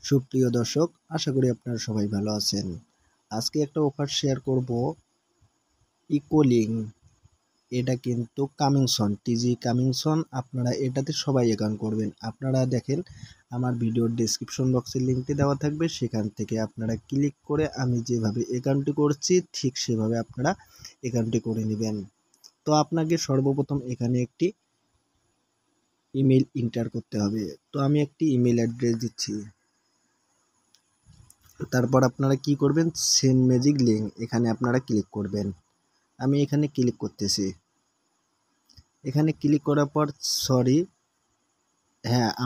সুপ্রিয় দর্শক, আশা করি আপনারা সবাই ভালো আছেন। আজকে একটা অফার শেয়ার করব ইকোলিং। এটা কিন্তু কামিংসন, টিজি কামিংসন। আপনারা এটাতে সবাই অ্যাকাউন্ট করবেন। আপনারা দেখেন আমার ভিডিওর ডেসক্রিপশন বক্সের লিঙ্কটি দেওয়া থাকবে, সেখান থেকে আপনারা ক্লিক করে আমি যেভাবে অ্যাকাউন্টটি করছি ঠিক সেভাবে আপনারা অ্যাকাউন্টটি করে নেবেন। তো আপনাকে সর্বপ্রথম এখানে একটি ইমেল এন্টার করতে হবে। তো আমি একটি ইমেল অ্যাড্রেস দিচ্ছি। তারপর আপনারা কি করবেন, সেন্ড ম্যাজিক লিঙ্ক, এখানে আপনারা ক্লিক করবেন। আমি এখানে ক্লিক করতেছি। এখানে ক্লিক করার পর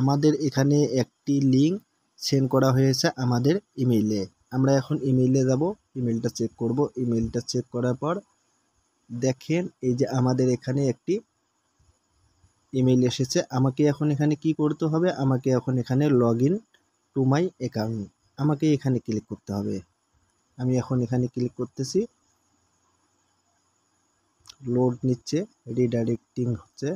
আমাদের এখানে একটি লিঙ্ক সেন্ড করা হয়েছে আমাদের ইমেইলে। আমরা এখন ইমেইলে যাব, ইমেলটা চেক করব। ইমেলটা চেক করার পর দেখেন এই যে আমাদের এখানে একটি ইমেইল এসেছে। আমাকে এখন এখানে কি করতে হবে, আমাকে এখন এখানে log in to my account, আমাকে এখানে ক্লিক করতে হবে। আমি এখন এখানে ক্লিক করতেছি। লোড নিচ্ছে, রিডাইরেক্টিং হচ্ছে।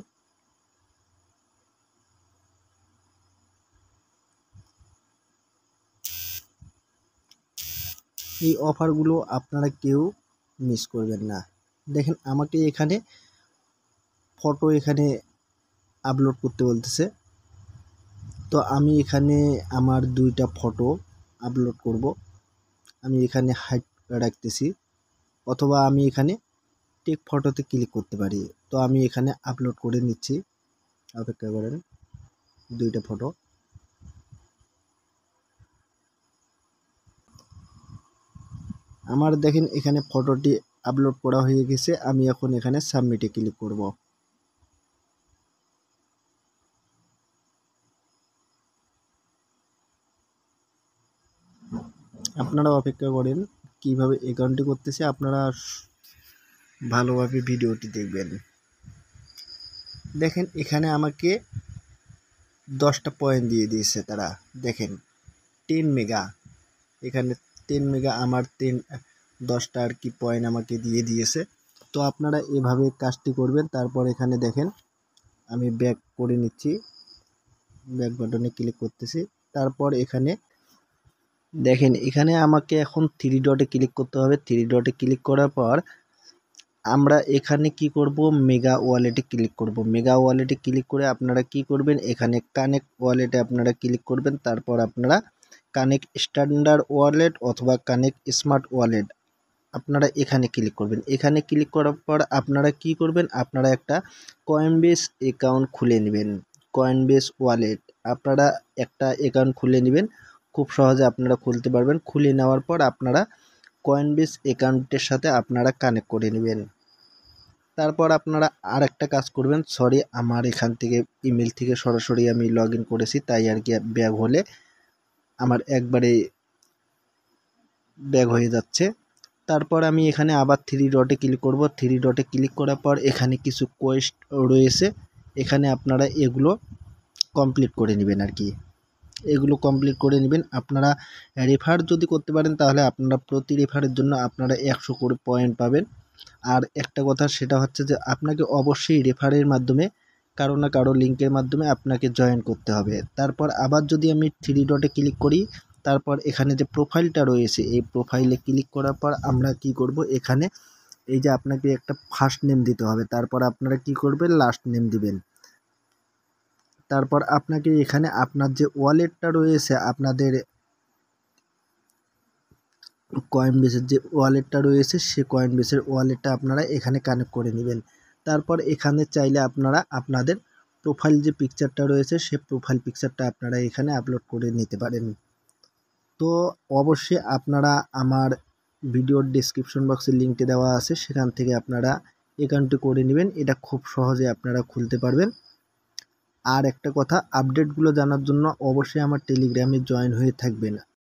এই অফারগুলো আপনারা কেউ মিস করবেন না। দেখেন আমাকে এখানে ফটো আপলোড করতে বলতেছে। তো আমি এখানে আমার 2টা ফটো আপলোড করব। আমি এখানে হাইড রাখতেছি, অথবা আমি এখানে টেক ফটোতে ক্লিক করতে পারি। তো আমি এখানে আপলোড করে নিচ্ছি, অপেক্ষা করেন। 2টা ফটো আমার দেখেন এখানে ফটোটি আপলোড করা হয়ে গেছে। আমি এখন এখানে সাবমিটে ক্লিক করব। আপনারা অপেক্ষা করেন, কিভাবে অ্যাকাউন্টটি করতেছে আপনারা ভালোভাবে ভিডিওটি দেখবেন। দেখেন এখানে আমাকে 10টা পয়েন্ট দিয়ে দিয়েছে তারা। দেখেন 10 মেগা, এখানে 10 মেগা আমার 10টা আর কি পয়েন্ট আমাকে দিয়ে দিয়েছে। তো আপনারা এভাবে কাজটি করবেন। তারপর এখানে দেখেন আমি ব্যাক করে নিচ্ছি, ব্যাক বাটনে ক্লিক করতেছি। তারপর এখানে দেখেন এখানে আমাকে এখন 3 ডটে ক্লিক করতে হবে। 3 ডটে ক্লিক করার পর আমরা এখানে কি করব, মেগা ওয়ালেটে ক্লিক করব। মেগা ওয়ালেটে ক্লিক করে আপনারা কি করবেন, এখানে কানেক্ট ওয়ালেটে আপনারা ক্লিক করবেন। তারপর আপনারা কানেক্ট স্ট্যান্ডার্ড ওয়ালেট অথবা কানেক্ট স্মার্ট ওয়ালেট আপনারা এখানে ক্লিক করবেন। এখানে ক্লিক করার পর আপনারা কি করবেন, আপনারা একটা কয়েনবেস অ্যাকাউন্ট খুলে নেবেন। কয়েনবেস ওয়ালেট আপনারা একটা অ্যাকাউন্ট খুলে নেবেন, খুব সহজে আপনারা খুলতে পারবেন। খুলে নেওয়ার পর আপনারা কয়েনবেস অ্যাকাউন্টের সাথে আপনারা কানেক্ট করে নেবেন। তারপর আপনারা আর একটা কাজ করবেন, আমার এখান থেকে ইমেল থেকে সরাসরি আমি লগ ইন করেছি, তাই আর কি ব্যাগ হলে আমার একবারে ব্যাগ হয়ে যাচ্ছে। তারপর আমি এখানে আবার 3 ডটে ক্লিক করব। 3 ডটে ক্লিক করার পর এখানে কিছু কোয়েস্ট রয়েছে, এখানে আপনারা এগুলো কমপ্লিট করে নেবেন আর কি। এগুলো কমপ্লিট করে নেবেন। আপনারা রেফার যদি করতে পারেন তাহলে আপনারা প্রতি রেফারের জন্য আপনারা 100 করে পয়েন্ট পাবেন। আর একটা কথা সেটা হচ্ছে যে আপনাকে অবশ্যই রেফারের মাধ্যমে কারো না কারো লিঙ্কের মাধ্যমে আপনাকে জয়েন করতে হবে। তারপর আবার যদি আমি 3 ডটে ক্লিক করি, তারপর এখানে যে প্রোফাইলটা রয়েছে এই প্রোফাইলে ক্লিক করার পর আমরা কি করব, এখানে এই যে আপনাকে একটা ফার্স্ট নেম দিতে হবে। তারপর আপনারা কি করবেন, লাস্ট নেম দিবেন। তারপর আপনাকে এখানে আপনার যে ওয়ালেটটা রয়েছে, আপনাদের কয়েনবেসের যে ওয়ালেটটা রয়েছে সে কয়েনবেসের ওয়ালেটটা আপনারা এখানে কানেক্ট করে নেবেন। তারপর এখানে চাইলে আপনারা আপনাদের প্রোফাইল যে পিকচারটা রয়েছে সে প্রোফাইল পিকচারটা আপনারা এখানে আপলোড করে নিতে পারেন। তো অবশ্যই আপনারা আমার ভিডিওর ডেসক্রিপশন বক্সে লিঙ্কটি দেওয়া আছে, সেখান থেকে আপনারা অ্যাকাউন্টটি করে নেবেন। এটা খুব সহজে আপনারা খুলতে পারবেন। আর একটা কথা, আপডেটগুলো জানার জন্য অবশ্যই আমার টেলিগ্রামে জয়েন হয়ে থাকবেন।